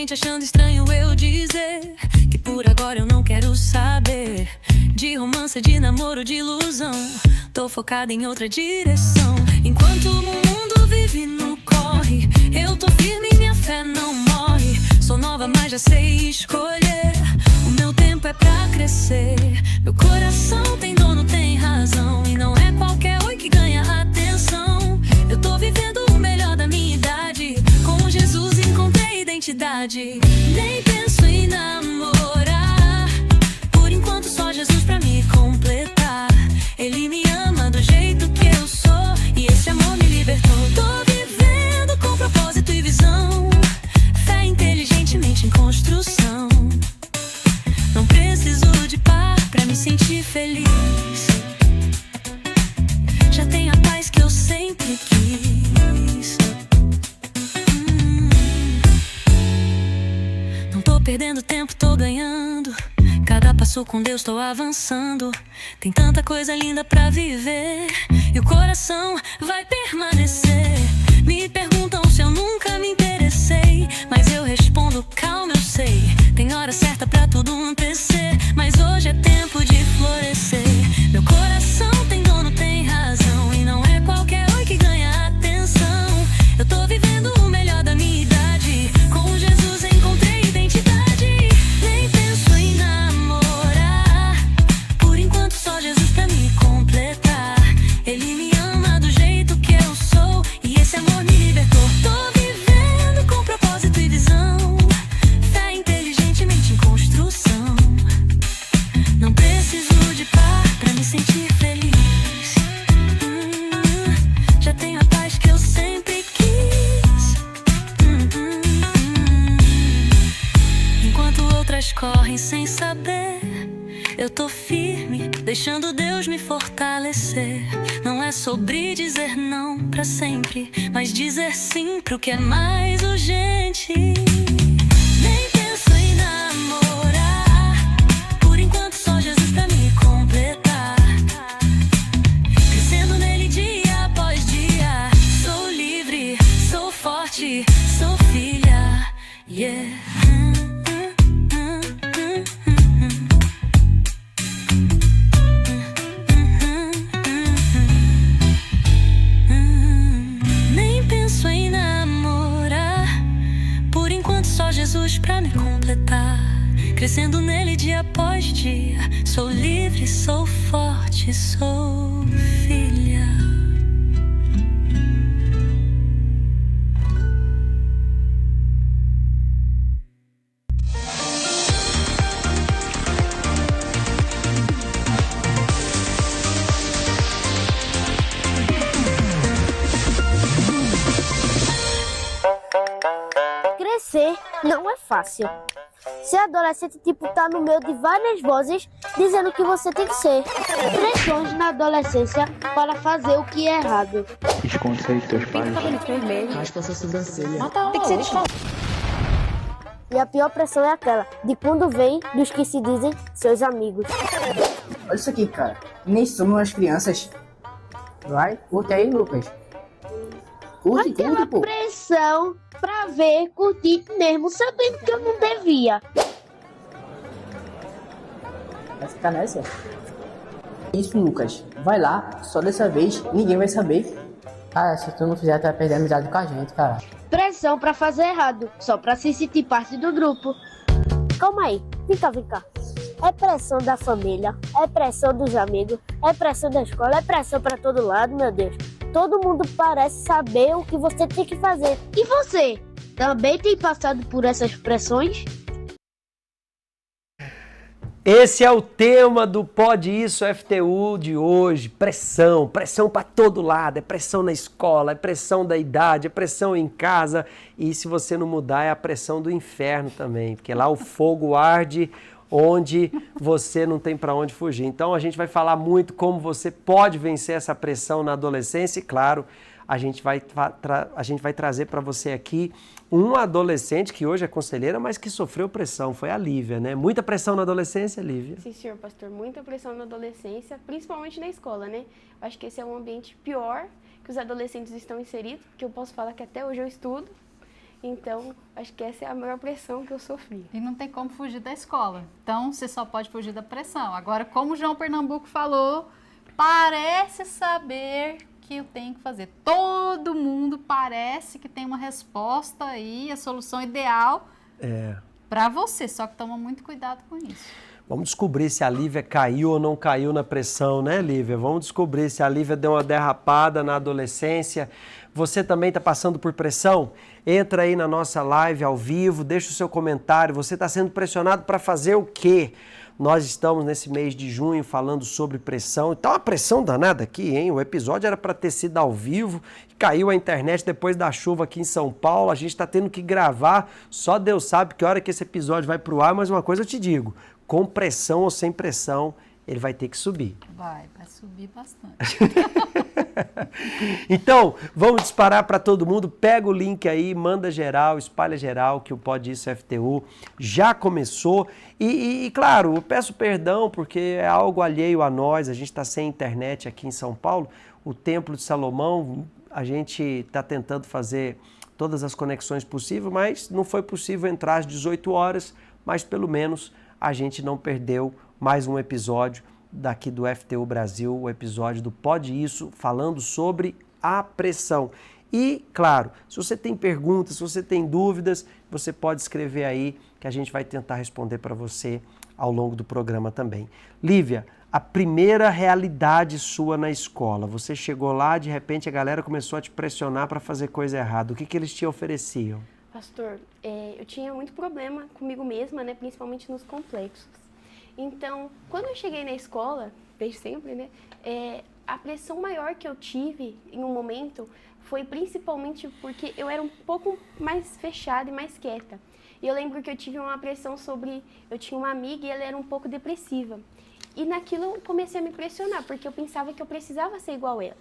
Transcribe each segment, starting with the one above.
gente achando estranho eu dizer que por agora eu não quero saber de romance, de namoro, de ilusão. Tô focada em outra direção. Enquanto o mundo vive no corre, eu tô firme e minha fé não morre. Sou nova, mas já sei escolher. O meu tempo é pra crescer. Meu coração tem dono, tem razão. E não é qualquer oi que ganha atenção. Eu tô vivendo o melhor da minha idade. Com Jesus encontrei identidade. Nem penso em namorar. Por enquanto só Jesus pra me completar. Ele me ama do jeito que eu sou. E esse amor me libertou. Tô vivendo com propósito e visão. Fé inteligentemente em construção. Não preciso de par pra me sentir feliz. Já tenho a paz que eu sempre quis. Não tô perdendo tempo, tô ganhando. Cada passo com Deus tô avançando. Tem tanta coisa linda pra viver. E o coração vai permanecer. Me perguntam se eu nunca me interessei, mas eu respondo, calma, eu sei. Tem hora certa pra tudo acontecer, mas hoje é tempo de florescer. Meu coração tem dono, tem razão. E não é qualquer oi que ganha atenção. Eu tô vivendo o melhor da minha idade. Com Jesus encontrei identidade. Nem penso em namorar. Por enquanto só Jesus pra me completar. Ele me ama do jeito que eu sou. E esse amor me libertou. Tô vivendo com propósito e visão. Fé inteligentemente em construção. Não preciso de par pra me sentir feliz. Já tenho a paz que eu sempre quis. Enquanto outras correm sem saber, eu tô firme, deixando Deus me fortalecer. Não é sobre dizer não pra sempre, mas dizer sim pro que é mais urgente. Nem penso em namorar. Por enquanto só Jesus pra me completar. Crescendo nele dia após dia. Sou livre, sou forte, sou filha. Yeah. Nem penso em namorar. Por enquanto só Jesus pra me completar. Crescendo nele dia após dia. Sou livre, sou forte, sou filha. Crescer não é fácil. Ser adolescente tá no meio de várias vozes dizendo que você tem que ser. Pressões na adolescência para fazer o que é errado. Esconde isso aí dos teus pais. Raspa essa sobrancelha. Tem que ser desfalado. E a pior pressão é aquela de quando vem dos que se dizem seus amigos. Olha isso aqui, cara. Nem somos umas crianças. Vai, curte aí, Lucas. Curte, Aquela pô. pressão pra ver, curtir, mesmo sabendo que eu não devia. Vai ficar nessa? Isso, Lucas. Vai lá, só dessa vez ninguém vai saber. Cara, se tu não fizer, tu vai perder a amizade com a gente, cara. Pressão pra fazer errado, só pra se sentir parte do grupo. Calma aí, vem cá. É pressão da família, é pressão dos amigos, é pressão da escola, é pressão pra todo lado, meu Deus. Todo mundo parece saber o que você tem que fazer. E você? Também tem passado por essas pressões? Esse é o tema do Pode Isso FTU de hoje. Pressão para todo lado. É pressão na escola, é pressão da idade, é pressão em casa. E se você não mudar, é a pressão do inferno também. Porque lá o fogo arde onde você não tem para onde fugir. Então a gente vai falar muito como você pode vencer essa pressão na adolescência e, claro, a gente vai trazer para você aqui um adolescente que hoje é conselheira, mas que sofreu pressão, foi a Lívia, né? Muita pressão na adolescência, Lívia? Sim, senhor pastor, muita pressão na adolescência, principalmente na escola, né? Acho que esse é um ambiente pior que os adolescentes estão inseridos, porque eu posso falar que até hoje eu estudo, Então, acho que essa é a maior pressão que eu sofri. E não tem como fugir da escola. Então, você só pode fugir da pressão. Agora, como o João Pernambuco falou, parece saber que eu tenho que fazer. Todo mundo parece que tem uma resposta aí, a solução ideal para você. Só que toma muito cuidado com isso. Vamos descobrir se a Lívia caiu ou não caiu na pressão, né, Lívia? Vamos descobrir se a Lívia deu uma derrapada na adolescência. Você também está passando por pressão? Entra aí na nossa live ao vivo, deixa o seu comentário. Você está sendo pressionado para fazer o quê? Nós estamos nesse mês de junho falando sobre pressão. Então, uma pressão danada aqui, hein? O episódio era para ter sido ao vivo, caiu a internet depois da chuva aqui em São Paulo. A gente está tendo que gravar. Só Deus sabe que hora que esse episódio vai pro ar, mas uma coisa eu te digo. Com pressão ou sem pressão, ele vai ter que subir. Vai subir bastante. Então, vamos disparar para todo mundo. Pega o link aí, manda geral, espalha geral, que o Pode Isso FTU já começou. E claro, eu peço perdão porque é algo alheio a nós. A gente está sem internet aqui em São Paulo. O Templo de Salomão, a gente está tentando fazer todas as conexões possíveis, mas não foi possível entrar às 18 horas, mas pelo menos a gente não perdeu mais um episódio daqui do FTU Brasil, o episódio do Pode Isso, falando sobre a pressão. E, claro, se você tem perguntas, se você tem dúvidas, você pode escrever aí que a gente vai tentar responder para você ao longo do programa também. Lívia, a primeira realidade sua na escola, você chegou lá, de repente a galera começou a te pressionar para fazer coisa errada. O que eles te ofereciam? Pastor, eu tinha muito problema comigo mesma, né, principalmente nos complexos. Então, quando eu cheguei na escola, desde sempre, né, a pressão maior que eu tive em um momento foi principalmente porque eu era um pouco mais fechada e mais quieta. E eu lembro que eu tive uma pressão eu tinha uma amiga e ela era um pouco depressiva. E naquilo eu comecei a me pressionar, porque eu pensava que eu precisava ser igual ela.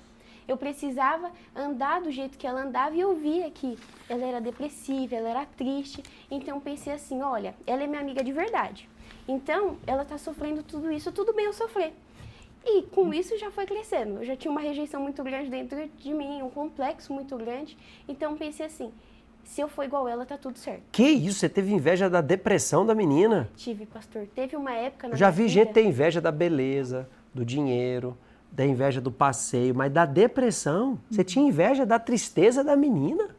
Eu precisava andar do jeito que ela andava e eu via que ela era depressiva, ela era triste. Então eu pensei assim, olha, ela é minha amiga de verdade. Então ela está sofrendo tudo isso, tudo bem eu sofrer. E com isso já foi crescendo. Eu já tinha uma rejeição muito grande dentro de mim, um complexo muito grande. Então eu pensei assim, se eu for igual ela, tá tudo certo. Que isso? Você teve inveja da depressão da menina? Tive, pastor. Teve uma época na Eu já minha vi vida... gente ter inveja da beleza, do dinheiro, da inveja do passeio, mas da depressão? Você tinha inveja da tristeza da menina?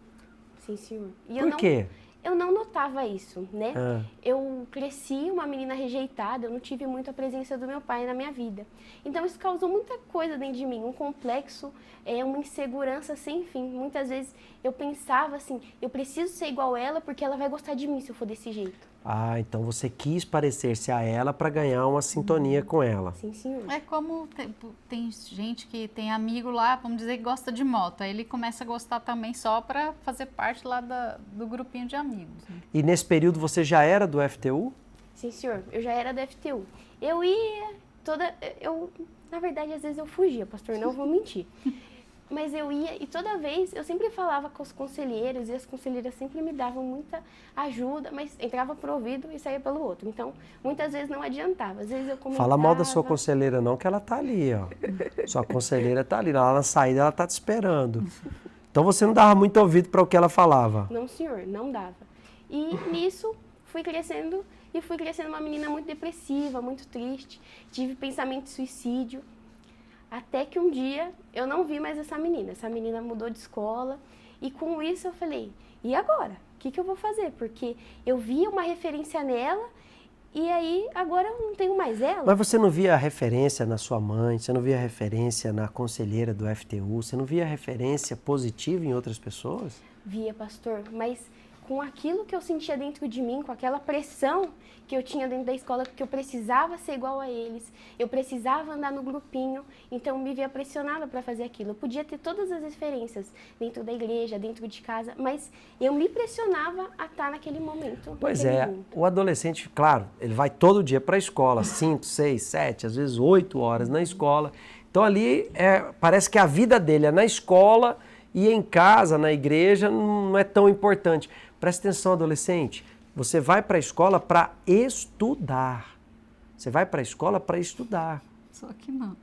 Sim, senhor. E Por quê? Eu não notava isso, né? Eu cresci uma menina rejeitada, eu não tive muito a presença do meu pai na minha vida. Então isso causou muita coisa dentro de mim, um complexo, uma insegurança sem fim. Muitas vezes eu pensava assim, eu preciso ser igual ela porque ela vai gostar de mim se eu for desse jeito. Ah, então você quis parecer-se a ela para ganhar uma sintonia com ela. Sim, senhor. É como tem gente que tem amigo lá, vamos dizer, que gosta de moto. Aí ele começa a gostar também só para fazer parte lá do grupinho de amigos. Né? E nesse período você já era do FTU? Sim, senhor. Eu já era da FTU. Na verdade, às vezes eu fugia, pastor, não vou mentir. Mas eu ia e toda vez eu sempre falava com os conselheiros e as conselheiras sempre me davam muita ajuda, mas entrava por ouvido e saía pelo outro. Então, muitas vezes não adiantava. Às vezes eu comentava... Fala mal da sua conselheira não, que ela tá ali, ó. Sua conselheira tá ali, lá na saída ela tá te esperando. Então você não dava muito ouvido para o que ela falava? Não, senhor, não dava. E nisso fui crescendo uma menina muito depressiva, muito triste. Tive pensamento de suicídio. Até que um dia eu não vi mais essa menina mudou de escola e com isso eu falei, e agora? O que eu vou fazer? Porque eu via uma referência nela e aí agora eu não tenho mais ela. Mas você não via referência na sua mãe, você não via referência na conselheira do FTU, você não via referência positiva em outras pessoas? Via, pastor, mas com aquilo que eu sentia dentro de mim, com aquela pressão que eu tinha dentro da escola, que eu precisava ser igual a eles, eu precisava andar no grupinho, então eu me via pressionada para fazer aquilo. Eu podia ter todas as referências dentro da igreja, dentro de casa, mas eu me pressionava a estar naquele momento. Pois é, o adolescente, claro, ele vai todo dia para a escola, 5, 6, 7, às vezes 8 horas na escola. Então ali parece que a vida dele é na escola e em casa, na igreja, não é tão importante. Presta atenção, adolescente. Você vai para a escola para estudar. Você vai para a escola para estudar. Só que não.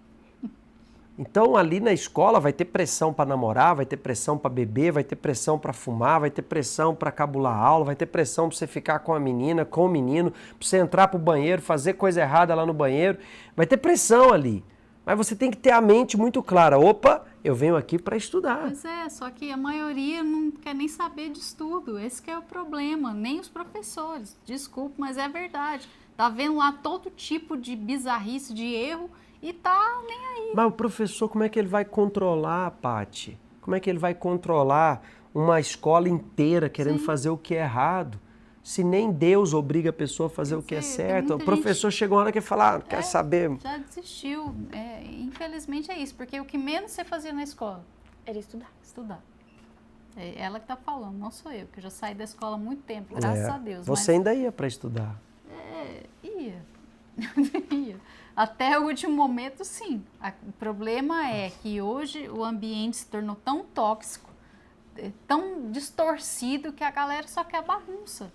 Então ali na escola vai ter pressão para namorar, vai ter pressão para beber, vai ter pressão para fumar, vai ter pressão para cabular aula, vai ter pressão para você ficar com a menina, com o menino, para você entrar pro banheiro, fazer coisa errada lá no banheiro. Vai ter pressão ali. Mas você tem que ter a mente muito clara. Opa, eu venho aqui para estudar. Pois é, só que a maioria não quer nem saber de estudo. Esse que é o problema, nem os professores. Desculpe, mas é verdade. Tá vendo lá todo tipo de bizarrice, de erro e tá nem aí. Mas o professor, como é que ele vai controlar, Paty? Como é que ele vai controlar uma escola inteira querendo fazer o que é errado? Se nem Deus obriga a pessoa a fazer o que é certo. O professor chega uma hora que fala, quer saber? Já desistiu. Infelizmente é isso, porque o que menos você fazia na escola Era estudar. estudar. É ela que tá falando, não sou eu, que eu já saí da escola há muito tempo, graças a Deus. Você ainda ia para estudar. Ia. Ia. Até o último momento, sim. O problema é que hoje o ambiente se tornou tão tóxico, tão distorcido, que a galera só quer bagunça.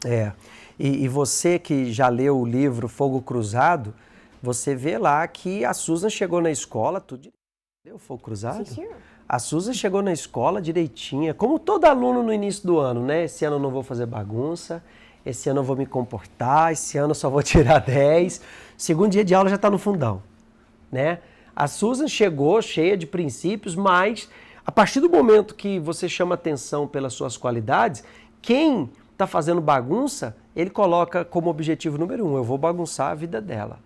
E você que já leu o livro Fogo Cruzado, você vê lá que a Susan chegou na escola, tudo leu Fogo Cruzado? Sim, senhor. A Susan chegou na escola direitinha, como todo aluno no início do ano, né? Esse ano eu não vou fazer bagunça, esse ano eu vou me comportar, esse ano eu só vou tirar 10. Segundo dia de aula já está no fundão, né? A Susan chegou cheia de princípios, mas a partir do momento que você chama atenção pelas suas qualidades, quem está fazendo bagunça, ele coloca como objetivo número 1, eu vou bagunçar a vida dela.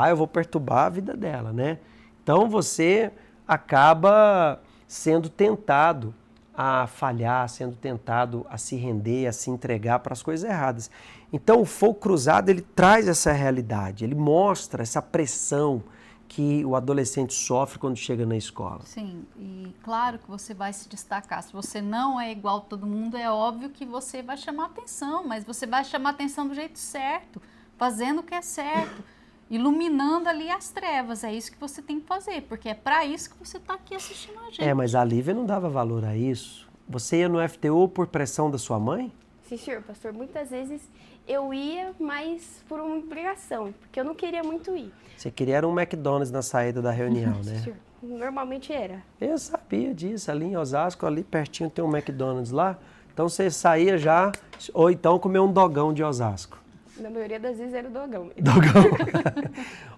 Eu vou perturbar a vida dela, né? Então você acaba sendo tentado a falhar, sendo tentado a se render, a se entregar para as coisas erradas. Então o Fogo Cruzado, ele traz essa realidade, ele mostra essa pressão que o adolescente sofre quando chega na escola. Sim, e claro que você vai se destacar. Se você não é igual a todo mundo, é óbvio que você vai chamar atenção, mas você vai chamar atenção do jeito certo, fazendo o que é certo, iluminando ali as trevas. É isso que você tem que fazer, porque é para isso que você está aqui assistindo a gente. Mas a Lívia não dava valor a isso. Você ia no FTU por pressão da sua mãe? Sim, senhor, pastor. Muitas vezes eu ia, mas por uma obrigação, porque eu não queria muito ir. Você queria era um McDonald's na saída da reunião, né? Sim, senhor. Normalmente era. Eu sabia disso. Ali em Osasco, ali pertinho tem um McDonald's lá. Então você saía já, ou então comer um dogão de Osasco. Na maioria das vezes era o dogão. Dogão.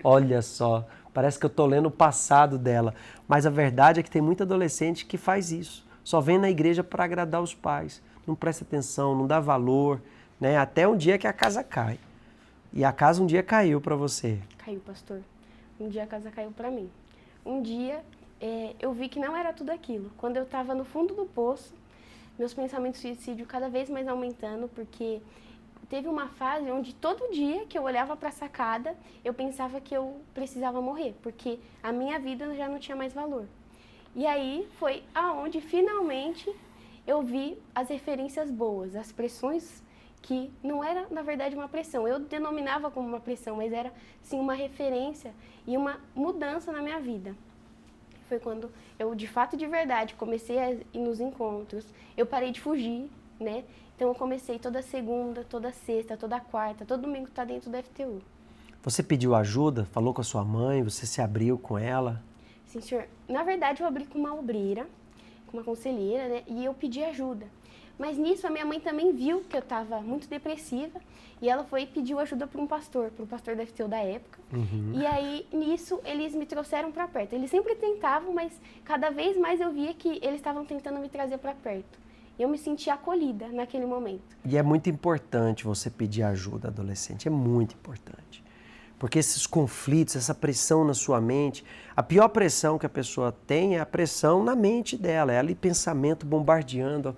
Olha só, parece que eu tô lendo o passado dela. Mas a verdade é que tem muito adolescente que faz isso. Só vem na igreja para agradar os pais. Não presta atenção, não dá valor, né? Até um dia que a casa cai. E a casa um dia caiu para você. Caiu, pastor. Um dia a casa caiu para mim. Um dia eu vi que não era tudo aquilo. Quando eu estava no fundo do poço, meus pensamentos de suicídio cada vez mais aumentando, porque teve uma fase onde todo dia que eu olhava para a sacada, eu pensava que eu precisava morrer, porque a minha vida já não tinha mais valor. E aí foi aonde finalmente eu vi as referências boas, as pressões que não era, na verdade, uma pressão. Eu denominava como uma pressão, mas era, sim, uma referência e uma mudança na minha vida. Foi quando eu, de fato, de verdade, comecei a ir nos encontros. Eu parei de fugir, né? Então, eu comecei toda segunda, toda sexta, toda quarta, todo domingo tá dentro da FTU. Você pediu ajuda? Falou com a sua mãe? Você se abriu com ela? Sim, senhor. Na verdade, eu abri com uma obreira, com uma conselheira, né? E eu pedi ajuda. Mas nisso a minha mãe também viu que eu estava muito depressiva e ela foi e pediu ajuda para um pastor da FTU da época. E aí nisso eles me trouxeram para perto. Eles sempre tentavam, mas cada vez mais eu via que eles estavam tentando me trazer para perto. E eu me sentia acolhida naquele momento. E é muito importante você pedir ajuda, adolescente, é muito importante. Porque esses conflitos, essa pressão na sua mente, a pior pressão que a pessoa tem é a pressão na mente dela, é ali pensamento bombardeando,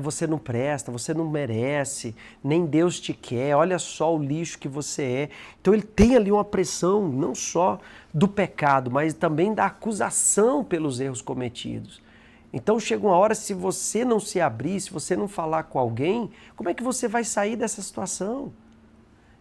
você não presta, você não merece, nem Deus te quer, olha só o lixo que você é. Então ele tem ali uma pressão não só do pecado, mas também da acusação pelos erros cometidos. Então chega uma hora, se você não se abrir, se você não falar com alguém, como é que você vai sair dessa situação?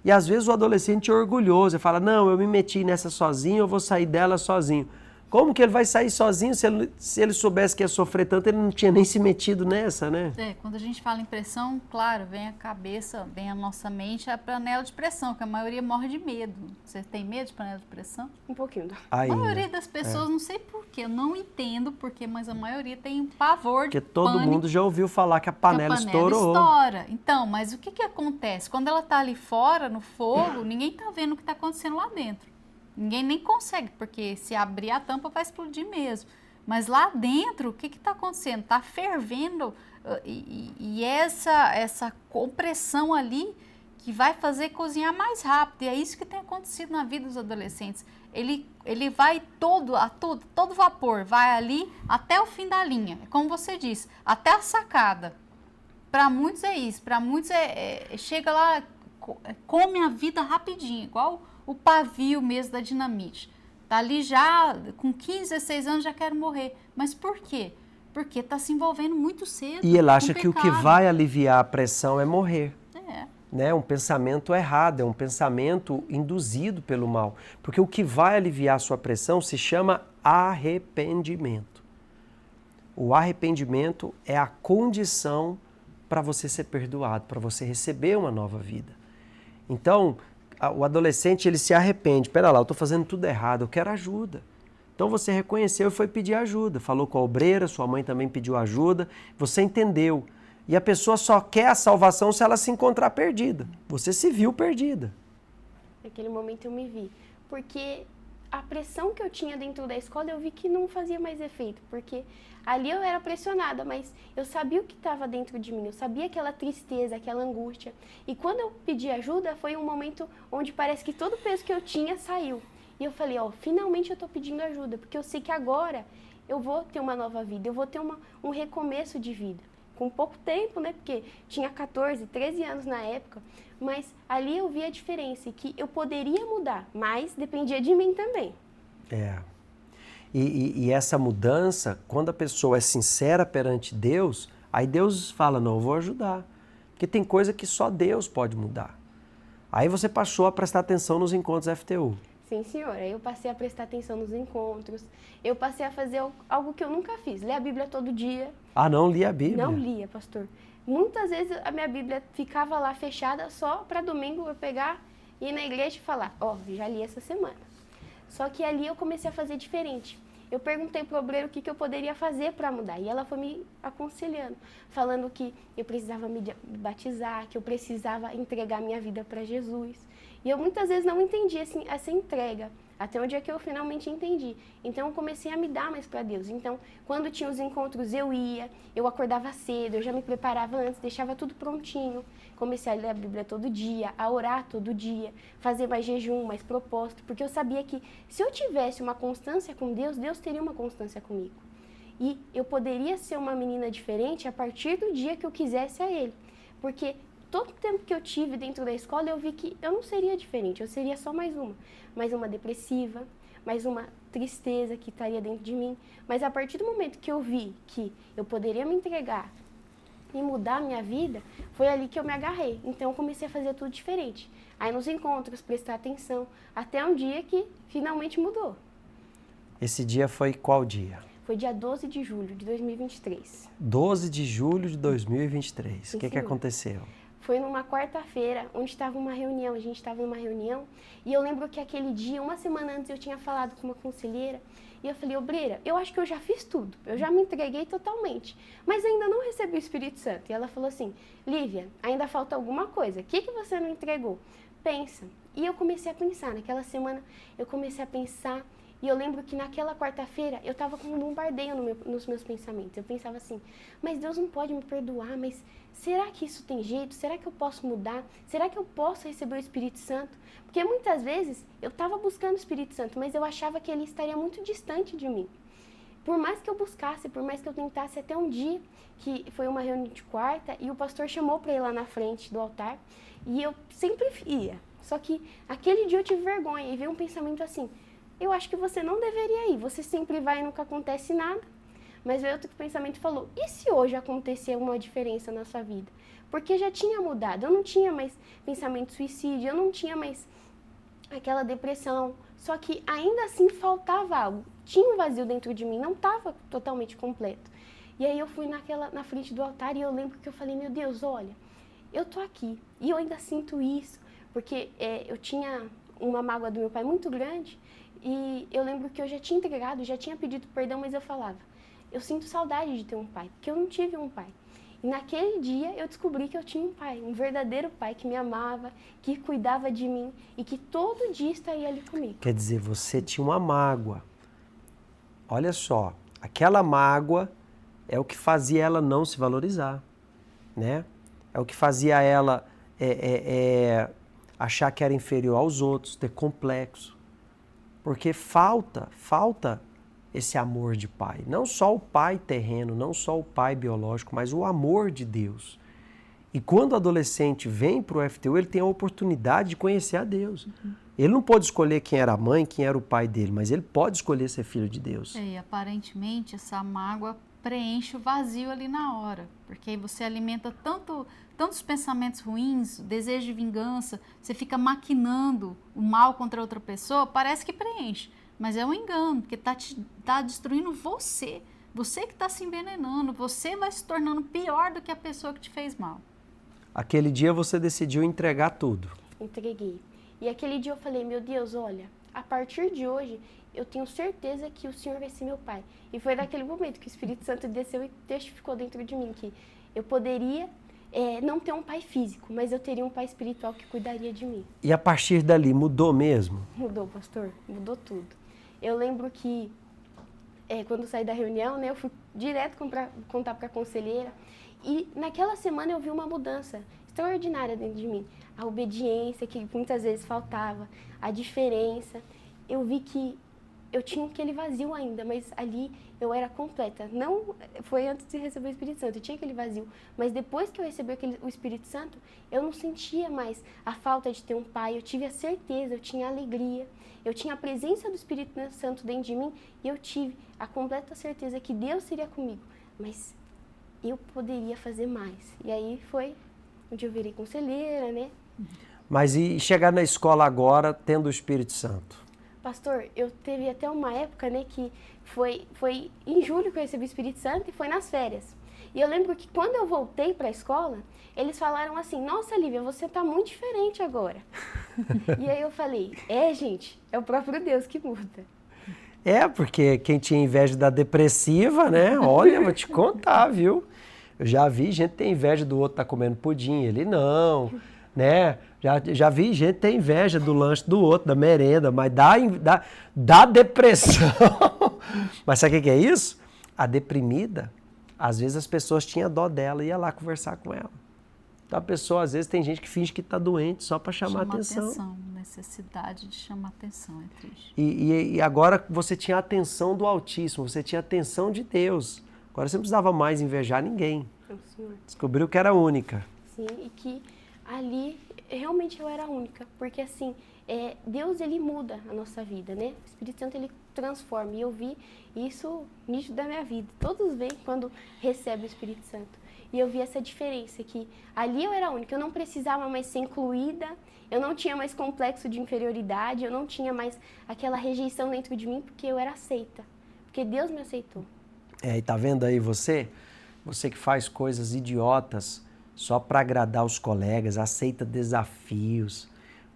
E às vezes o adolescente é orgulhoso, ele fala, não, eu me meti nessa sozinho, eu vou sair dela sozinho. Como que ele vai sair sozinho se ele soubesse que ia sofrer tanto, ele não tinha nem se metido nessa, né? Quando a gente fala em pressão, claro, vem a cabeça, vem a nossa mente, a panela de pressão, que a maioria morre de medo. Você tem medo de panela de pressão? Um pouquinho. Ainda. A maioria das pessoas, não sei porquê, eu não entendo porquê, mas a maioria tem um pavor de Porque todo pânico, mundo já ouviu falar que a panela estourou. estoura. Então, mas o que acontece? Quando ela tá ali fora, no fogo, ninguém tá vendo o que tá acontecendo lá dentro. Ninguém nem consegue, porque se abrir a tampa vai explodir mesmo. Mas lá dentro, o que está acontecendo? Está fervendo e essa compressão ali que vai fazer cozinhar mais rápido. E é isso que tem acontecido na vida dos adolescentes. Ele vai todo vapor, vai ali até o fim da linha. É como você disse, até a sacada. Para muitos é isso, para muitos chega lá, come a vida rapidinho, igual o pavio mesmo da dinamite. Tá ali já, com 15, 16 anos já quero morrer. Mas por quê? Porque tá se envolvendo muito cedo. E ele acha com que o que pecado. vai aliviar a pressão é morrer. É. Né? Um pensamento errado, é um pensamento induzido pelo mal. Porque o que vai aliviar a sua pressão se chama arrependimento. O arrependimento é a condição para você ser perdoado, para você receber uma nova vida. Então, o adolescente, ele se arrepende. Pera lá, eu estou fazendo tudo errado, eu quero ajuda. Então você reconheceu e foi pedir ajuda. Falou com a obreira, sua mãe também pediu ajuda, você entendeu. E a pessoa só quer a salvação se ela se encontrar perdida. Você se viu perdida. Naquele momento eu me vi. Porque a pressão que eu tinha dentro da escola, eu vi que não fazia mais efeito. Porque ali eu era pressionada, mas eu sabia o que estava dentro de mim. Eu sabia aquela tristeza, aquela angústia. E quando eu pedi ajuda, foi um momento onde parece que todo o peso que eu tinha saiu. E eu falei, finalmente eu estou pedindo ajuda. Porque eu sei que agora eu vou ter uma nova vida. Eu vou ter um recomeço de vida. Com pouco tempo, né? Porque tinha 14, 13 anos na época. Mas ali eu vi a diferença. Que eu poderia mudar, mas dependia de mim também. É. E essa mudança, quando a pessoa é sincera perante Deus, aí Deus fala, não, eu vou ajudar. Porque tem coisa que só Deus pode mudar. Aí você passou a prestar atenção nos encontros FTU. Sim, senhora. Eu passei a prestar atenção nos encontros. Eu passei a fazer algo que eu nunca fiz. Ler a Bíblia todo dia. Ah, não lia a Bíblia? Não lia, pastor. Muitas vezes a minha Bíblia ficava lá fechada só para domingo eu pegar, ir na igreja e falar, já li essa semana. Só que ali eu comecei a fazer diferente. Eu perguntei para o obreiro o que eu poderia fazer para mudar. E ela foi me aconselhando, falando que eu precisava me batizar, que eu precisava entregar minha vida para Jesus. E eu muitas vezes não entendi essa entrega, até o dia que eu finalmente entendi. Então eu comecei a me dar mais para Deus. Então, quando tinha os encontros, eu acordava cedo, eu já me preparava antes, deixava tudo prontinho. Comecei a ler a Bíblia todo dia, a orar todo dia, fazer mais jejum, mais propósito, porque eu sabia que se eu tivesse uma constância com Deus, Deus teria uma constância comigo. E eu poderia ser uma menina diferente a partir do dia que eu quisesse a Ele. Porque todo o tempo que eu tive dentro da escola, eu vi que eu não seria diferente, eu seria só mais uma depressiva, mais uma tristeza que estaria dentro de mim. Mas a partir do momento que eu vi que eu poderia me entregar e mudar a minha vida, foi ali que eu me agarrei. Então eu comecei a fazer tudo diferente. Aí nos encontros, prestar atenção, até um dia que finalmente mudou. Esse dia foi qual dia? Foi dia 12 de julho de 2023. 12 de julho de 2023. O que aconteceu? Foi numa quarta-feira, onde estava uma reunião, a gente estava numa reunião, e eu lembro que aquele dia, uma semana antes, eu tinha falado com uma conselheira, e eu falei, obreira, eu acho que eu já fiz tudo, eu já me entreguei totalmente, mas ainda não recebi o Espírito Santo. E ela falou assim, Lívia, ainda falta alguma coisa, o que você não entregou? Pensa. E eu comecei a pensar, naquela semana eu comecei a pensar, e eu lembro que naquela quarta-feira eu estava com um bombardeio nos meus pensamentos. Eu pensava assim, mas Deus não pode me perdoar, mas será que isso tem jeito? Será que eu posso mudar? Será que eu posso receber o Espírito Santo? Porque muitas vezes eu estava buscando o Espírito Santo, mas eu achava que ele estaria muito distante de mim. Por mais que eu buscasse, por mais que eu tentasse, até um dia, que foi uma reunião de quarta, e o pastor chamou para ir lá na frente do altar, e eu sempre ia. Só que aquele dia eu tive vergonha e veio um pensamento assim, eu acho que você não deveria ir, você sempre vai e nunca acontece nada. Mas veio outro pensamento e falou, e se hoje acontecer uma diferença na sua vida? Porque já tinha mudado, eu não tinha mais pensamento de suicídio, eu não tinha mais aquela depressão. Só que ainda assim faltava algo. Tinha um vazio dentro de mim, não estava totalmente completo. E aí eu fui na frente do altar e eu lembro que eu falei, meu Deus, olha, eu tô aqui e eu ainda sinto isso, porque eu tinha uma mágoa do meu pai muito grande e eu lembro que eu já tinha entregado, já tinha pedido perdão, mas eu falava, eu sinto saudade de ter um pai, porque eu não tive um pai. E naquele dia eu descobri que eu tinha um pai, um verdadeiro pai que me amava, que cuidava de mim e que todo dia estaria ali comigo. Quer dizer, você tinha uma mágoa. Olha só, aquela mágoa é o que fazia ela não se valorizar, né? É o que fazia ela achar que era inferior aos outros, ter complexo. Porque falta esse amor de pai. Não só o pai terreno, não só o pai biológico, mas o amor de Deus. E quando o adolescente vem para o FTU, ele tem a oportunidade de conhecer a Deus. Ele não pode escolher quem era a mãe, quem era o pai dele, mas ele pode escolher ser filho de Deus. E aparentemente essa mágoa preenche o vazio ali na hora, porque aí você alimenta tantos pensamentos ruins, desejo de vingança, você fica maquinando o mal contra outra pessoa, parece que preenche, mas é um engano, porque tá destruindo você que está se envenenando, você vai se tornando pior do que a pessoa que te fez mal. Aquele dia você decidiu entregar tudo. Entreguei. E aquele dia eu falei, meu Deus, olha, a partir de hoje eu tenho certeza que o Senhor vai ser meu pai. E foi naquele momento que o Espírito Santo desceu e testificou dentro de mim que eu poderia não ter um pai físico, mas eu teria um pai espiritual que cuidaria de mim. E a partir dali, mudou mesmo? Mudou, pastor, mudou tudo. Eu lembro que quando eu saí da reunião, né, eu fui direto contar para a conselheira e naquela semana eu vi uma mudança extraordinária dentro de mim. A obediência que muitas vezes faltava, a diferença. Eu vi que eu tinha aquele vazio ainda, mas ali eu era completa. Não foi antes de receber o Espírito Santo, eu tinha aquele vazio. Mas depois que eu recebi o Espírito Santo, eu não sentia mais a falta de ter um pai. Eu tive a certeza, eu tinha a alegria, eu tinha a presença do Espírito Santo dentro de mim e eu tive a completa certeza que Deus seria comigo. Mas eu poderia fazer mais. E aí foi onde eu virei conselheira, né? Mas e chegar na escola agora tendo o Espírito Santo? Pastor, eu teve até uma época, né, que foi em julho que eu recebi o Espírito Santo e foi nas férias. E eu lembro que quando eu voltei para a escola, eles falaram assim, nossa, Lívia, você tá muito diferente agora. E aí eu falei, gente, é o próprio Deus que muda. Porque quem tinha inveja da depressiva, né, olha, vou te contar, viu? Eu já vi gente ter inveja do outro tá comendo pudim, ele não, né? Já vi gente ter inveja do lanche do outro, da merenda, mas dá depressão. Mas sabe o que é isso? A deprimida, às vezes as pessoas tinham dó dela e ia lá conversar com ela. Então a pessoa, às vezes, tem gente que finge que está doente só para chamar atenção. Necessidade de chamar atenção, é triste. E agora você tinha a atenção do Altíssimo, você tinha a atenção de Deus. Agora você não precisava mais invejar ninguém. Descobriu que era única. Sim, e que ali realmente eu era única, porque assim, Deus ele muda a nossa vida, né? O Espírito Santo ele transforma, e eu vi isso nítido da minha vida. Todos veem quando recebem o Espírito Santo. E eu vi essa diferença, que ali eu era única, eu não precisava mais ser incluída, eu não tinha mais complexo de inferioridade, eu não tinha mais aquela rejeição dentro de mim, porque eu era aceita, porque Deus me aceitou. E tá vendo aí você que faz coisas idiotas só para agradar os colegas, aceita desafios,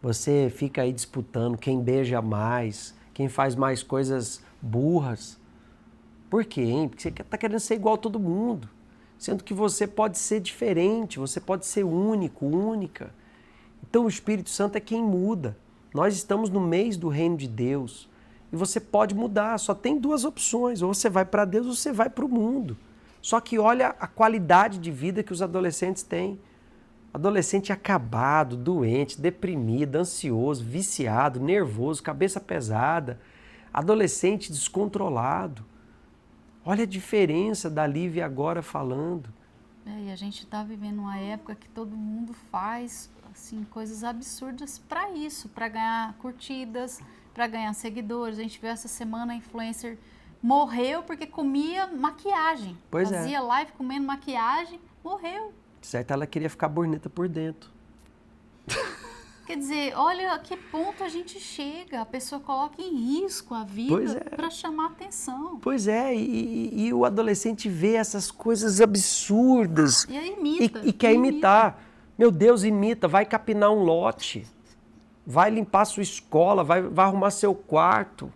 você fica aí disputando quem beija mais, quem faz mais coisas burras. Por quê, hein? Porque você tá querendo ser igual a todo mundo, sendo que você pode ser diferente, você pode ser único, única. Então o Espírito Santo é quem muda. Nós estamos no mês do reino de Deus e você pode mudar, só tem duas opções, ou você vai para Deus ou você vai para o mundo. Só que olha a qualidade de vida que os adolescentes têm. Adolescente acabado, doente, deprimido, ansioso, viciado, nervoso, cabeça pesada. Adolescente descontrolado. Olha a diferença da Lívia agora falando. E a gente está vivendo uma época que todo mundo faz assim, coisas absurdas para isso, para ganhar curtidas, para ganhar seguidores. A gente viu essa semana a influencer morreu porque comia maquiagem. Fazia live comendo maquiagem, morreu. Certo, ela queria ficar bonita por dentro. Quer dizer, olha a que ponto a gente chega. A pessoa coloca em risco a vida para chamar atenção. Pois é, e o adolescente vê essas coisas absurdas. E aí imita. E quer imitar. Meu Deus, imita, vai capinar um lote. Vai limpar sua escola, vai arrumar seu quarto.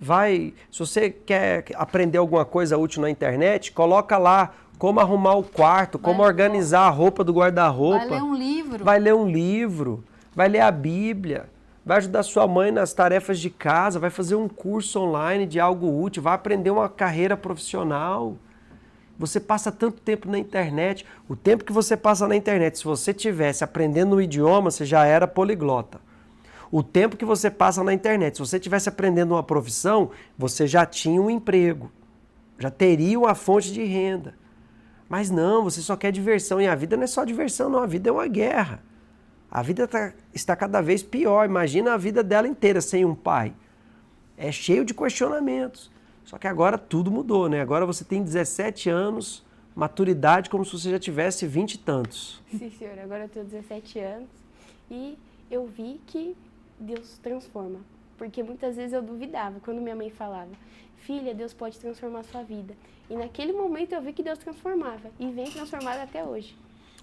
Se você quer aprender alguma coisa útil na internet, coloca lá como arrumar o quarto, como organizar a roupa do guarda-roupa. Vai ler um livro. Vai ler um livro, vai ler a Bíblia, vai ajudar sua mãe nas tarefas de casa, vai fazer um curso online de algo útil, vai aprender uma carreira profissional. Você passa tanto tempo na internet. O tempo que você passa na internet, se você tivesse aprendendo um idioma, você já era poliglota. O tempo que você passa na internet, se você estivesse aprendendo uma profissão, você já tinha um emprego, já teria uma fonte de renda. Mas não, você só quer diversão. E a vida não é só diversão, não. A vida é uma guerra. A vida está cada vez pior. Imagina a vida dela inteira sem um pai. É cheio de questionamentos. Só que agora tudo mudou, né? Agora você tem 17 anos, maturidade como se você já tivesse 20 e tantos. Sim, senhor. Agora eu tenho 17 anos e eu vi que Deus transforma. Porque muitas vezes eu duvidava quando minha mãe falava: filha, Deus pode transformar a sua vida. E naquele momento eu vi que Deus transformava e vem transformado até hoje.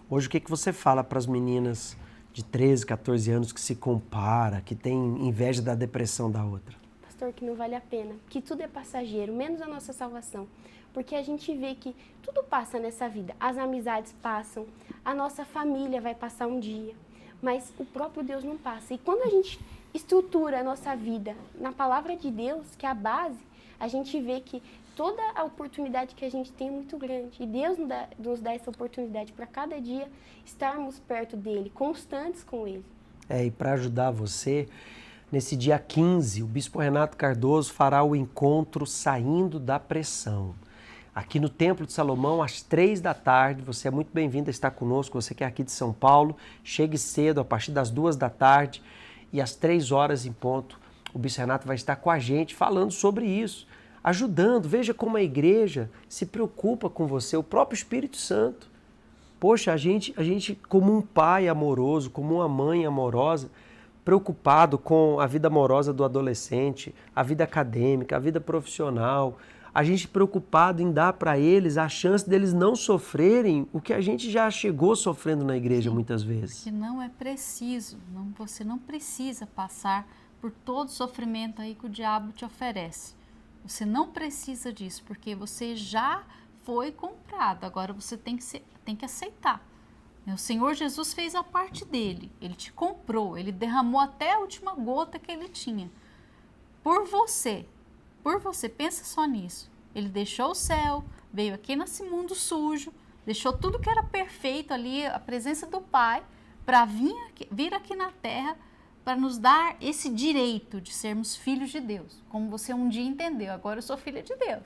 Hoje o que você fala para as meninas de 13, 14 anos que se compara, que tem inveja da depressão da outra? Pastor, que não vale a pena, que tudo é passageiro, menos a nossa salvação. Porque a gente vê que tudo passa nessa vida. As amizades passam, a nossa família vai passar um dia, mas o próprio Deus não passa. E quando a gente estrutura a nossa vida na palavra de Deus, que é a base, a gente vê que toda a oportunidade que a gente tem é muito grande. E Deus nos dá essa oportunidade para cada dia estarmos perto dEle, constantes com Ele. E para ajudar você, nesse dia 15, o Bispo Renato Cardoso fará o encontro Saindo da Pressão. Aqui no Templo de Salomão, às 3 da tarde, você é muito bem-vindo a estar conosco, você que é aqui de São Paulo, chegue cedo, a partir das 2 da tarde, e às 3 horas em ponto, o Bispo Renato vai estar com a gente falando sobre isso, ajudando. Veja como a igreja se preocupa com você, o próprio Espírito Santo. Poxa, a gente como um pai amoroso, como uma mãe amorosa, preocupado com a vida amorosa do adolescente, a vida acadêmica, a vida profissional, a gente preocupado em dar para eles a chance deles não sofrerem o que a gente já chegou sofrendo na igreja muitas vezes. Que não é preciso, você não precisa passar por todo o sofrimento aí que o diabo te oferece. Você não precisa disso, porque você já foi comprado, agora você tem que aceitar. O Senhor Jesus fez a parte dele, Ele te comprou, Ele derramou até a última gota que Ele tinha. Por você, pensa só nisso. Ele deixou o céu, veio aqui nesse mundo sujo, deixou tudo que era perfeito ali, a presença do Pai, para vir aqui na terra, para nos dar esse direito de sermos filhos de Deus. Como você um dia entendeu, agora eu sou filha de Deus.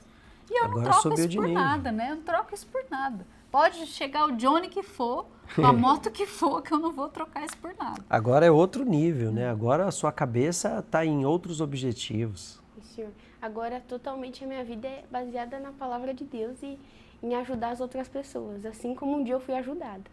E eu não troco isso por nada, né? Eu não troco isso por nada. Pode chegar o Johnny que for, a moto que for, que eu não vou trocar isso por nada. Agora é outro nível, né? Agora a sua cabeça está em outros objetivos. Senhor, agora totalmente a minha vida é baseada na palavra de Deus e em ajudar as outras pessoas, assim como um dia eu fui ajudada.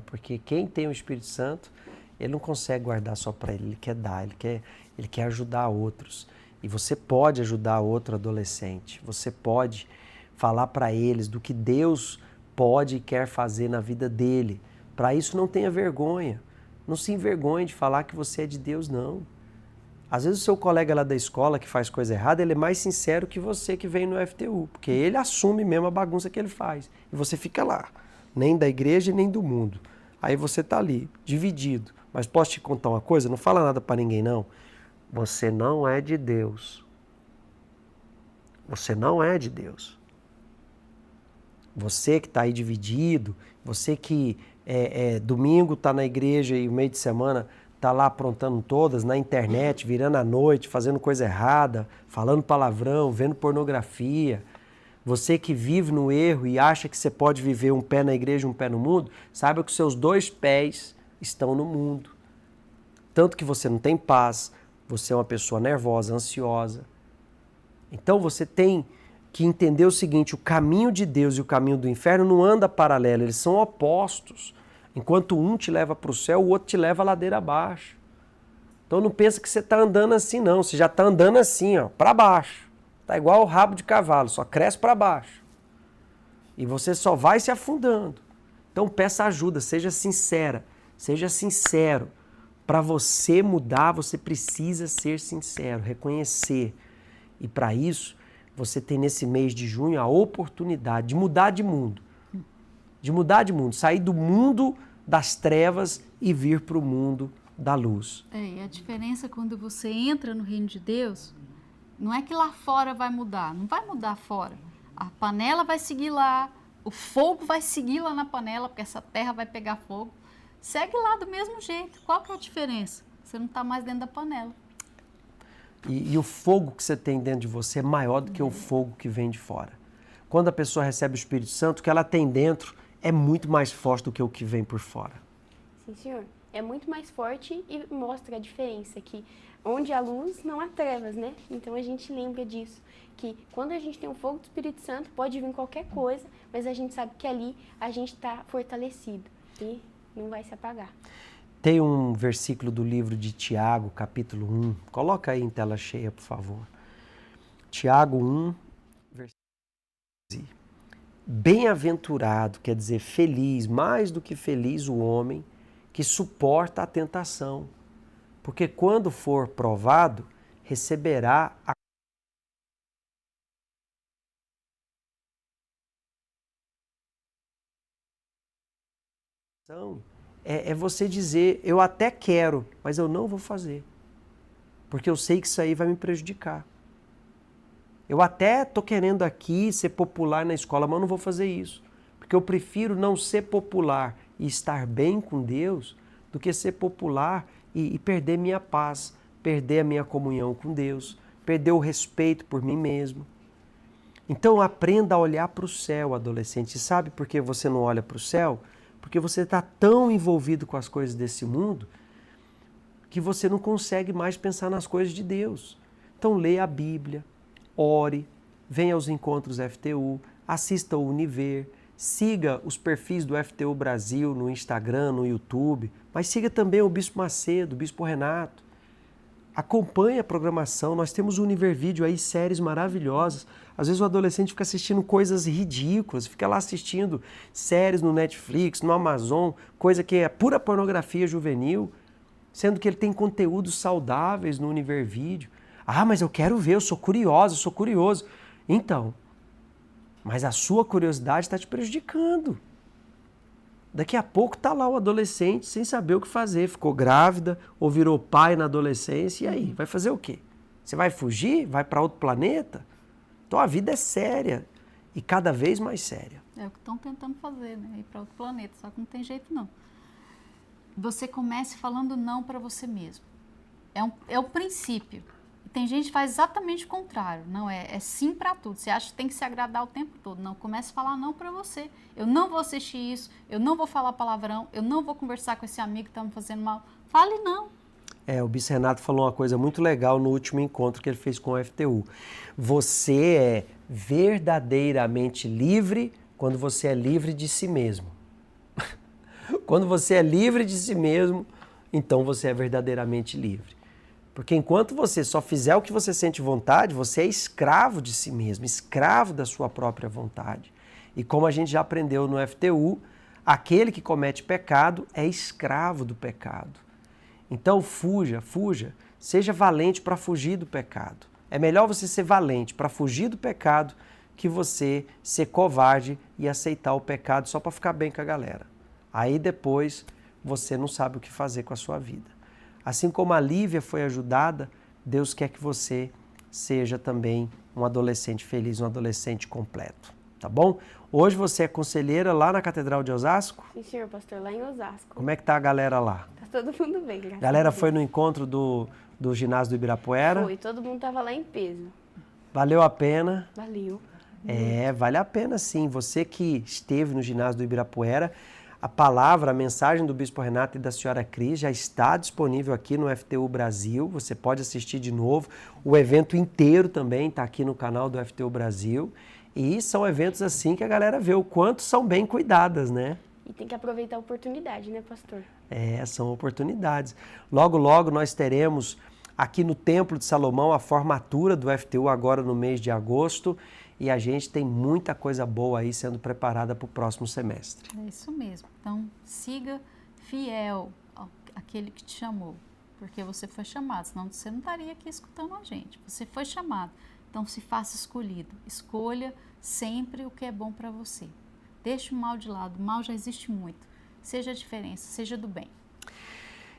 Porque quem tem o Espírito Santo, ele não consegue guardar só para ele quer dar, ele quer ajudar outros. E você pode ajudar outro adolescente, você pode falar para eles do que Deus pode e quer fazer na vida dele. Para isso não tenha vergonha, não se envergonhe de falar que você é de Deus, não. Às vezes o seu colega lá da escola que faz coisa errada, ele é mais sincero que você que vem no FTU, porque ele assume mesmo a bagunça que ele faz. E você fica lá, nem da igreja nem do mundo. Aí você tá ali, dividido. Mas posso te contar uma coisa? Não fala nada para ninguém, não. Você não é de Deus. Você não é de Deus. Você que está aí dividido, você que domingo está na igreja e o meio de semana está lá aprontando todas, na internet, virando à noite, fazendo coisa errada, falando palavrão, vendo pornografia. Você que vive no erro e acha que você pode viver um pé na igreja e um pé no mundo, saiba que os seus 2 pés estão no mundo. Tanto que você não tem paz, você é uma pessoa nervosa, ansiosa. Então você tem que entender o seguinte, o caminho de Deus e o caminho do inferno não andam paralelo, eles são opostos. Enquanto um te leva para o céu, o outro te leva a ladeira abaixo. Então não pensa que você está andando assim, não. Você já está andando assim, ó, para baixo. Está igual o rabo de cavalo, só cresce para baixo. E você só vai se afundando. Então peça ajuda, seja sincera, seja sincero. Para você mudar, você precisa ser sincero, reconhecer. E para isso, você tem nesse mês de junho a oportunidade de mudar de mundo. De mudar de mundo, sair do mundo das trevas e vir para o mundo da luz. E a diferença quando você entra no reino de Deus, não é que lá fora vai mudar, não vai mudar fora. A panela vai seguir lá, o fogo vai seguir lá na panela, porque essa terra vai pegar fogo. Segue lá do mesmo jeito. Qual que é a diferença? Você não está mais dentro da panela. E o fogo que você tem dentro de você é maior do que o fogo que vem de fora. Quando a pessoa recebe o Espírito Santo, o que ela tem dentro é muito mais forte do que o que vem por fora. Sim, senhor. É muito mais forte e mostra a diferença, que onde há luz não há trevas, né? Então a gente lembra disso, que quando a gente tem o fogo do Espírito Santo, pode vir qualquer coisa, mas a gente sabe que ali a gente está fortalecido e não vai se apagar. Tem um versículo do livro de Tiago, capítulo 1. Coloca aí em tela cheia, por favor. Tiago 1, versículo 11. Bem-aventurado, quer dizer, feliz, mais do que feliz o homem que suporta a tentação, porque quando for provado, receberá a é você dizer, eu até quero, mas eu não vou fazer, porque eu sei que isso aí vai me prejudicar. Eu até estou querendo aqui ser popular na escola, mas eu não vou fazer isso, porque eu prefiro não ser popular e estar bem com Deus do que ser popular e perder minha paz, perder a minha comunhão com Deus, perder o respeito por mim mesmo. Então aprenda a olhar para o céu, adolescente. E sabe por que você não olha para o céu? Porque você está tão envolvido com as coisas desse mundo que você não consegue mais pensar nas coisas de Deus. Então leia a Bíblia, ore, venha aos encontros FTU, assista o Univer, siga os perfis do FTU Brasil no Instagram, no YouTube, mas siga também o Bispo Macedo, o Bispo Renato. Acompanhe a programação, nós temos o Univer Vídeo aí, séries maravilhosas. Às vezes o adolescente fica assistindo coisas ridículas, fica lá assistindo séries no Netflix, no Amazon, coisa que é pura pornografia juvenil, sendo que ele tem conteúdos saudáveis no Univer Vídeo. Ah, mas eu quero ver, eu sou curioso, eu sou curioso. Então, mas a sua curiosidade está te prejudicando. Daqui a pouco está lá o adolescente sem saber o que fazer, ficou grávida ou virou pai na adolescência, e aí? Vai fazer o quê? Você vai fugir? Vai para outro planeta? Então a vida é séria e cada vez mais séria. É o que estão tentando fazer, né? Ir para outro planeta, só que não tem jeito não. Você comece falando não para você mesmo. É o princípio. Tem gente que faz exatamente o contrário. Não, é sim para tudo. Você acha que tem que se agradar o tempo todo. Não, comece a falar não para você. Eu não vou assistir isso, eu não vou falar palavrão, eu não vou conversar com esse amigo que está me fazendo mal. Fale não. O Bispo Renato falou uma coisa muito legal no último encontro que ele fez com o FTU. Você é verdadeiramente livre quando você é livre de si mesmo. Quando você é livre de si mesmo, então você é verdadeiramente livre. Porque enquanto você só fizer o que você sente vontade, você é escravo de si mesmo, escravo da sua própria vontade. E como a gente já aprendeu no FTU, aquele que comete pecado é escravo do pecado. Então fuja, seja valente para fugir do pecado. É melhor você ser valente para fugir do pecado que você ser covarde e aceitar o pecado só para ficar bem com a galera. Aí depois você não sabe o que fazer com a sua vida. Assim como a Lívia foi ajudada, Deus quer que você seja também um adolescente feliz, um adolescente completo, tá bom? Hoje você é conselheira lá na Catedral de Osasco? Sim, senhor pastor, lá em Osasco. Como é que tá a galera lá? Tá todo mundo bem, graças A galera a Deus. foi no encontro do ginásio do Ibirapuera? Foi, todo mundo tava lá em peso. Valeu a pena? Valeu. Vale a pena sim. Você que esteve no ginásio do Ibirapuera, a palavra, a mensagem do Bispo Renato e da Senhora Cris já está disponível aqui no FTU Brasil. Você pode assistir de novo. O evento inteiro também está aqui no canal do FTU Brasil. E são eventos assim que a galera vê o quanto são bem cuidadas, né? E tem que aproveitar a oportunidade, né, pastor? São oportunidades. Logo, logo nós teremos aqui no Templo de Salomão a formatura do FTU agora no mês de agosto e a gente tem muita coisa boa aí sendo preparada para o próximo semestre. É isso mesmo. Então, siga fiel àquele que te chamou, porque você foi chamado, senão você não estaria aqui escutando a gente. Você foi chamado, então se faça escolhido. Escolha sempre o que é bom para você. Deixe o mal de lado, o mal já existe muito. Seja a diferença, seja do bem.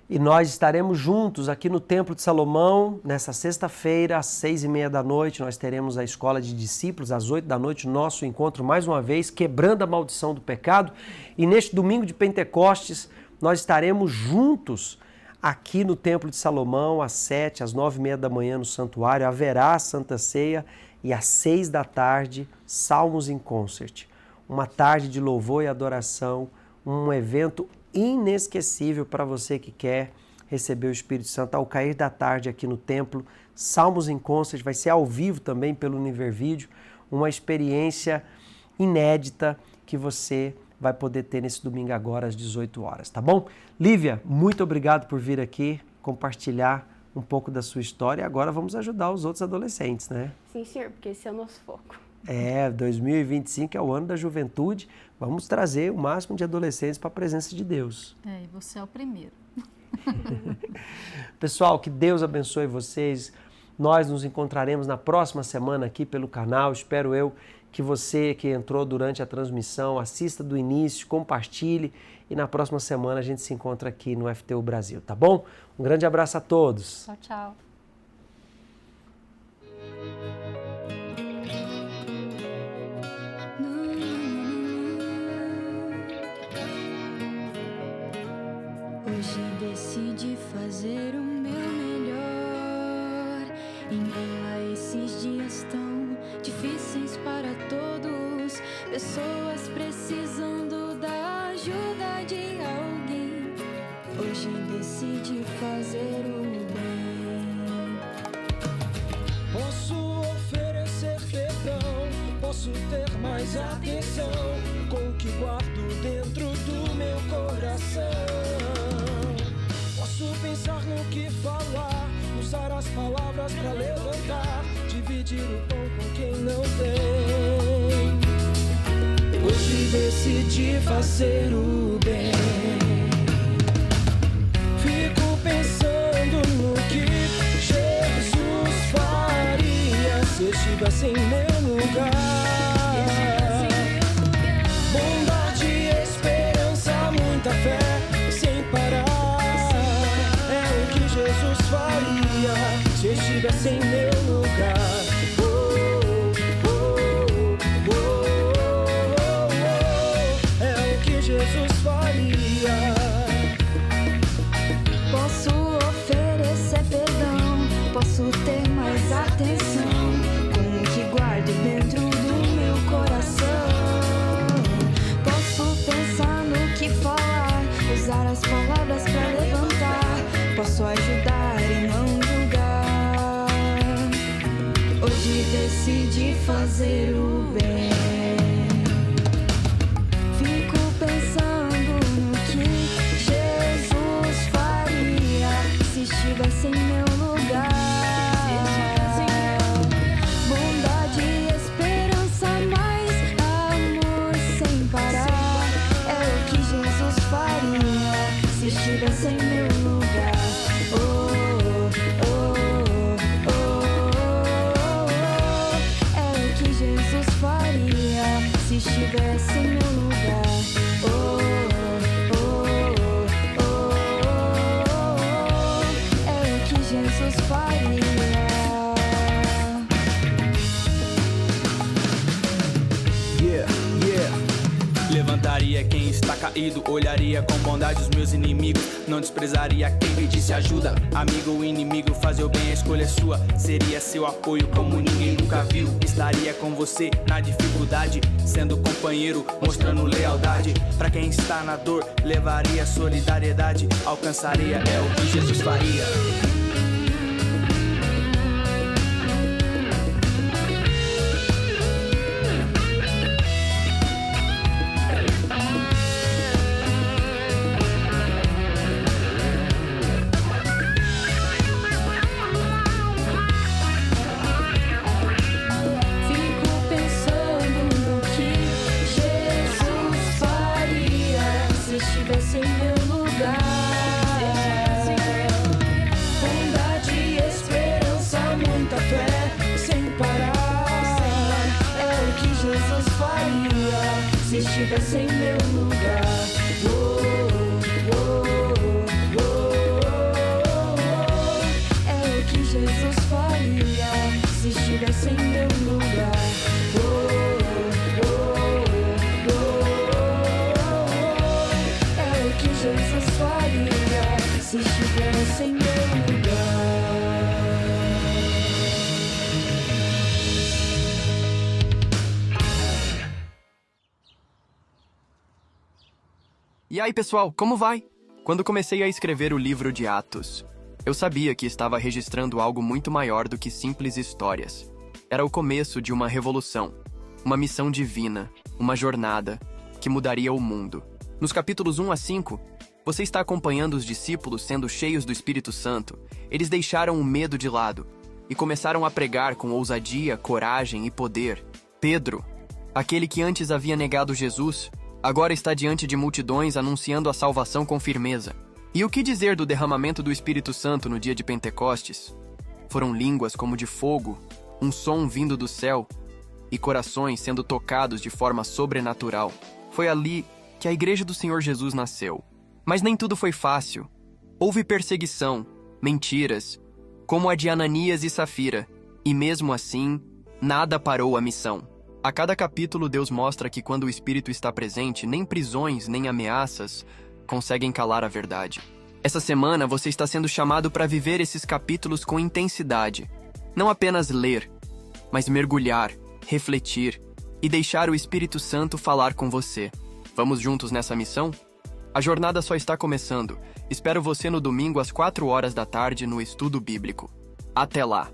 E nós estaremos juntos aqui no Templo de Salomão, nessa sexta-feira, às 6h30 da noite, nós teremos a Escola de Discípulos, às 8 da noite, nosso encontro mais uma vez, quebrando a maldição do pecado. E neste domingo de Pentecostes, nós estaremos juntos aqui no Templo de Salomão, às 7, às 9h30 da manhã no santuário, haverá a Santa Ceia e às 6 da tarde, Salmos in Concert. Uma tarde de louvor e adoração, um evento inesquecível para você que quer receber o Espírito Santo ao cair da tarde aqui no templo. Salmos in Concert vai ser ao vivo também pelo Univervídeo, uma experiência inédita que você vai poder ter nesse domingo agora às 18 horas, tá bom? Lívia, muito obrigado por vir aqui compartilhar um pouco da sua história e agora vamos ajudar os outros adolescentes, né? Sim, senhor, porque esse é o nosso foco. 2025 é o ano da juventude, vamos trazer o máximo de adolescentes para a presença de Deus. E você é o primeiro. Pessoal, que Deus abençoe vocês. Nós nos encontraremos na próxima semana aqui pelo canal. Espero eu que você que entrou durante a transmissão assista do início, compartilhe e na próxima semana a gente se encontra aqui no FTU Brasil, tá bom? Um grande abraço a todos. Tchau, tchau. Hoje decidi fazer o meu melhor em meio a esses dias tão difíceis para todos, pessoas precisando da ajuda de alguém. Hoje decidi fazer o bem. Posso oferecer perdão, posso ter mais atenção com o que guardo dentro do meu coração. Posso pensar no que falar, usar as palavras pra levantar, dividir o pão com quem não tem. Hoje decidi fazer o bem. Fico pensando no que Jesus faria se estivesse em meu lugar. Bondade, esperança, muita fé, sem parar. Jesus faria se estivesse em meu lugar. É o que Jesus faria. Posso oferecer perdão, posso ter mais atenção com o que guardo dentro do meu coração. Posso pensar no que falar, usar as palavras pra levantar. Posso ajudar e não julgar. Hoje decidi fazer o bem. Fico pensando no que Jesus faria se estivesse em meu lugar. Bondade, esperança, mais amor sem parar. É o que Jesus faria se estivesse em meu lugar. É o que Jesus faria se estivesse em meu lugar. É o que Jesus faria. Levantaria quem está caído, olharia com bondade os meus inimigos, não desprezaria quem pedisse ajuda. Amigo ou inimigo, fazer o bem, a escolha é sua. Seria seu apoio como ninguém nunca viu. Estaria com você na dificuldade, sendo companheiro, mostrando lealdade. Pra quem está na dor, levaria solidariedade. Alcançaria, é o que Jesus faria. estivesse em meu lugar. É o que Jesus faria se estivesse em meu lugar. É o que Jesus faria se estivesse em meu lugar. E aí, pessoal, como vai? Quando comecei a escrever o livro de Atos, eu sabia que estava registrando algo muito maior do que simples histórias. Era o começo de uma revolução, uma missão divina, uma jornada que mudaria o mundo. Nos capítulos 1 a 5, você está acompanhando os discípulos sendo cheios do Espírito Santo. Eles deixaram o medo de lado e começaram a pregar com ousadia, coragem e poder. Pedro, aquele que antes havia negado Jesus, agora está diante de multidões anunciando a salvação com firmeza. E o que dizer do derramamento do Espírito Santo no dia de Pentecostes? Foram línguas como de fogo, um som vindo do céu e corações sendo tocados de forma sobrenatural. Foi ali que a Igreja do Senhor Jesus nasceu. Mas nem tudo foi fácil. Houve perseguição, mentiras, como a de Ananias e Safira, e mesmo assim, nada parou a missão. A cada capítulo, Deus mostra que quando o Espírito está presente, nem prisões, nem ameaças conseguem calar a verdade. Essa semana, você está sendo chamado para viver esses capítulos com intensidade. Não apenas ler, mas mergulhar, refletir e deixar o Espírito Santo falar com você. Vamos juntos nessa missão? A jornada só está começando. Espero você no domingo às 4 horas da tarde no Estudo Bíblico. Até lá!